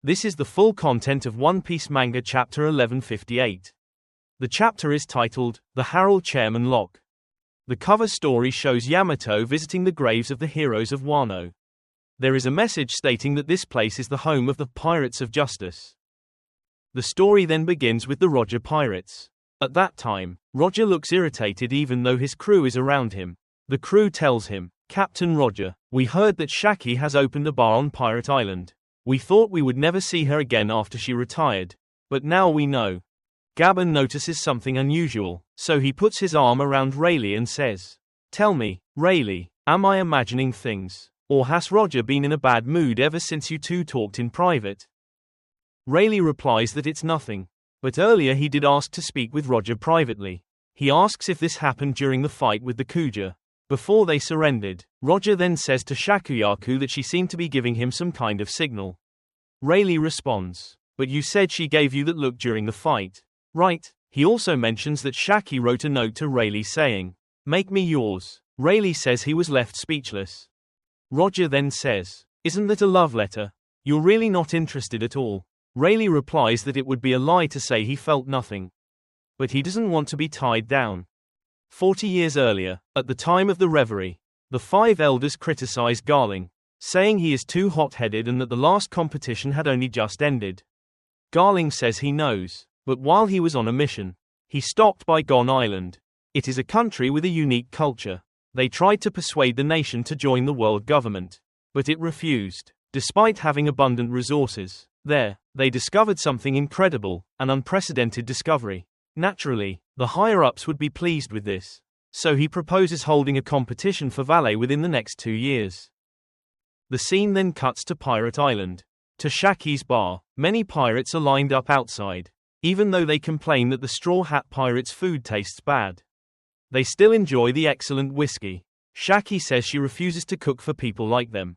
This is the full content of One Piece manga chapter 1158. The chapter is titled, The Herald Chairman Lock. The cover story shows Yamato visiting the graves of the heroes of Wano. There is a message stating that this place is the home of the Pirates of Justice. The story then begins with the Roger Pirates. At that time, Roger looks irritated even though his crew is around him. The crew tells him, Captain Roger, we heard that Shaki has opened a bar on Pirate Island. We thought we would never see her again after she retired. But now we know. Gabon notices something unusual, so he puts his arm around Rayleigh and says, Tell me, Rayleigh, am I imagining things? Or has Roger been in a bad mood ever since you two talked in private? Rayleigh replies that it's nothing. But earlier he did ask to speak with Roger privately. He asks if this happened during the fight with the Kuja. Before they surrendered, Roger then says to Shakuyaku that she seemed to be giving him some kind of signal. Rayleigh responds, But you said she gave you that look during the fight. Right? He also mentions that Shaki wrote a note to Rayleigh saying, Make me yours. Rayleigh says he was left speechless. Roger then says, Isn't that a love letter? You're really not interested at all. Rayleigh replies that it would be a lie to say he felt nothing. But he doesn't want to be tied down. 40 years earlier, at the time of the reverie, the five elders criticize Garling, saying he is too hot-headed and that the last competition had only just ended. Garling says he knows, but while he was on a mission, he stopped by Gon Island. It is a country with a unique culture. They tried to persuade the nation to join the world government, but it refused. Despite having abundant resources, there, they discovered something incredible, an unprecedented discovery. Naturally, the higher-ups would be pleased with this, so he proposes holding a competition for valet within the next 2 years. The scene then cuts to Pirate Island. To Shaki's bar, many pirates are lined up outside. Even though they complain that the Straw Hat Pirates' food tastes bad, they still enjoy the excellent whiskey. Shaki says she refuses to cook for people like them.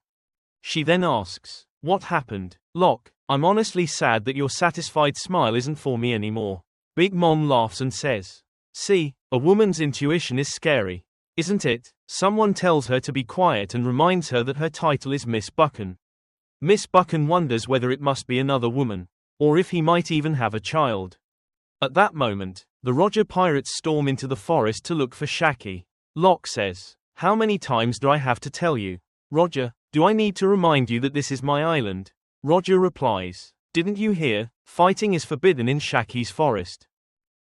She then asks, What happened, Locke? I'm honestly sad that your satisfied smile isn't for me anymore. Big Mom laughs and says, See, a woman's intuition is scary, isn't it? Someone tells her to be quiet and reminds her that her title is Miss Buchan. Miss Buchan wonders whether it must be another woman, or if he might even have a child. At that moment, the Roger Pirates storm into the forest to look for Shaki. Locke says, How many times do I have to tell you? Roger, do I need to remind you that this is my island? Roger replies, Didn't you hear? Fighting is forbidden in Shaki's forest.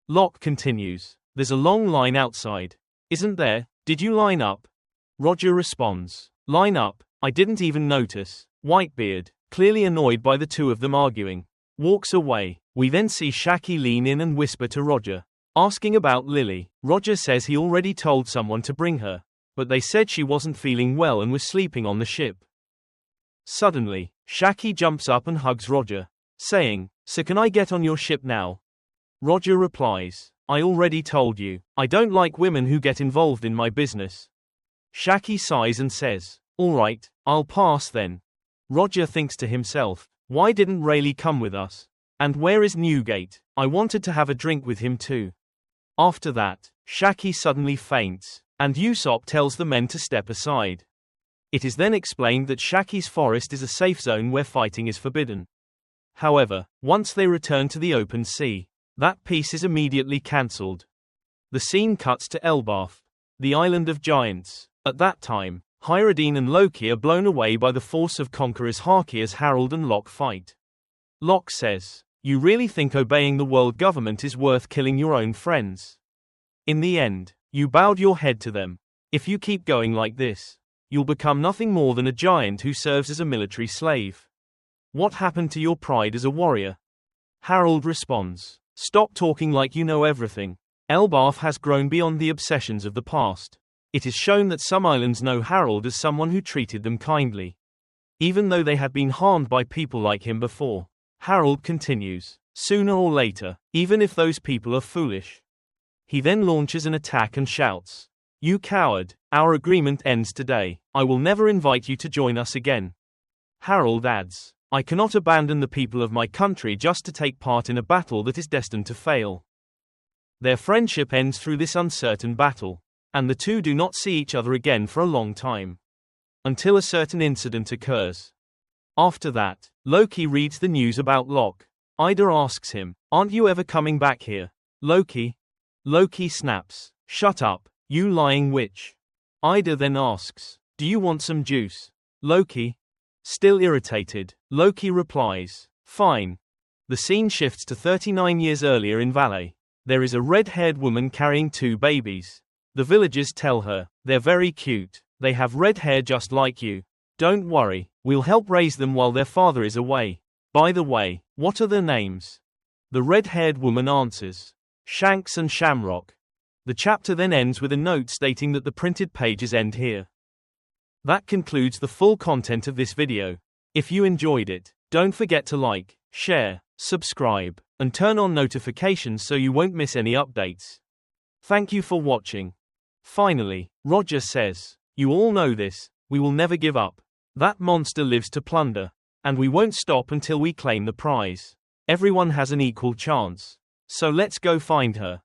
Locke continues, There's a long line outside. Isn't there? Did you line up? Roger responds, Line up? I didn't even notice. Whitebeard, clearly annoyed by the two of them arguing, walks away. We then see Shaki lean in and whisper to Roger, asking about Lily. Roger says he already told someone to bring her, but they said she wasn't feeling well and was sleeping on the ship. Suddenly, Shaki jumps up and hugs Roger, saying, So can I get on your ship now? Roger replies, I already told you, I don't like women who get involved in my business. Shaki sighs and says, All right, I'll pass then. Roger thinks to himself, Why didn't Rayleigh come with us? And where is Newgate? I wanted to have a drink with him too. After that, Shaki suddenly faints, and Usopp tells the men to step aside. It is then explained that Shaki's forest is a safe zone where fighting is forbidden. However, once they return to the open sea, that piece is immediately cancelled. The scene cuts to Elbaf, the island of giants. At that time, Hyrule and Loki are blown away by the force of conquerors Haki as Harold and Locke fight. Locke says, You really think obeying the world government is worth killing your own friends? In the end, you bowed your head to them. If you keep going like this, you'll become nothing more than a giant who serves as a military slave. What happened to your pride as a warrior? Harold responds, Stop talking like you know everything. Elbaf has grown beyond the obsessions of the past. It is shown that some islands know Harold as someone who treated them kindly, even though they had been harmed by people like him before. Harold continues, Sooner or later, even if those people are foolish. He then launches an attack and shouts, You coward, our agreement ends today. I will never invite you to join us again. Harold adds, I cannot abandon the people of my country just to take part in a battle that is destined to fail. Their friendship ends through this uncertain battle, and the two do not see each other again for a long time, until a certain incident occurs. After that, Loki reads the news about Locke. Ida asks him, "Aren't you ever coming back here?" Loki snaps, "Shut up, you lying witch." Ida then asks, "Do you want some juice?" Loki, still irritated, Loki replies, "Fine." The scene shifts to 39 years earlier in Valais. There is a red-haired woman carrying 2 babies. The villagers tell her, "They're very cute. They have red hair just like you. Don't worry, we'll help raise them while their father is away. By the way, what are their names?" The red-haired woman answers, "Shanks and Shamrock." The chapter then ends with a note stating that the printed pages end here. That concludes the full content of this video. If you enjoyed it, don't forget to like, share, subscribe, and turn on notifications so you won't miss any updates. Thank you for watching. Finally, Roger says, "You all know this, we will never give up. That monster lives to plunder. And we won't stop until we claim the prize. Everyone has an equal chance. So let's go find her."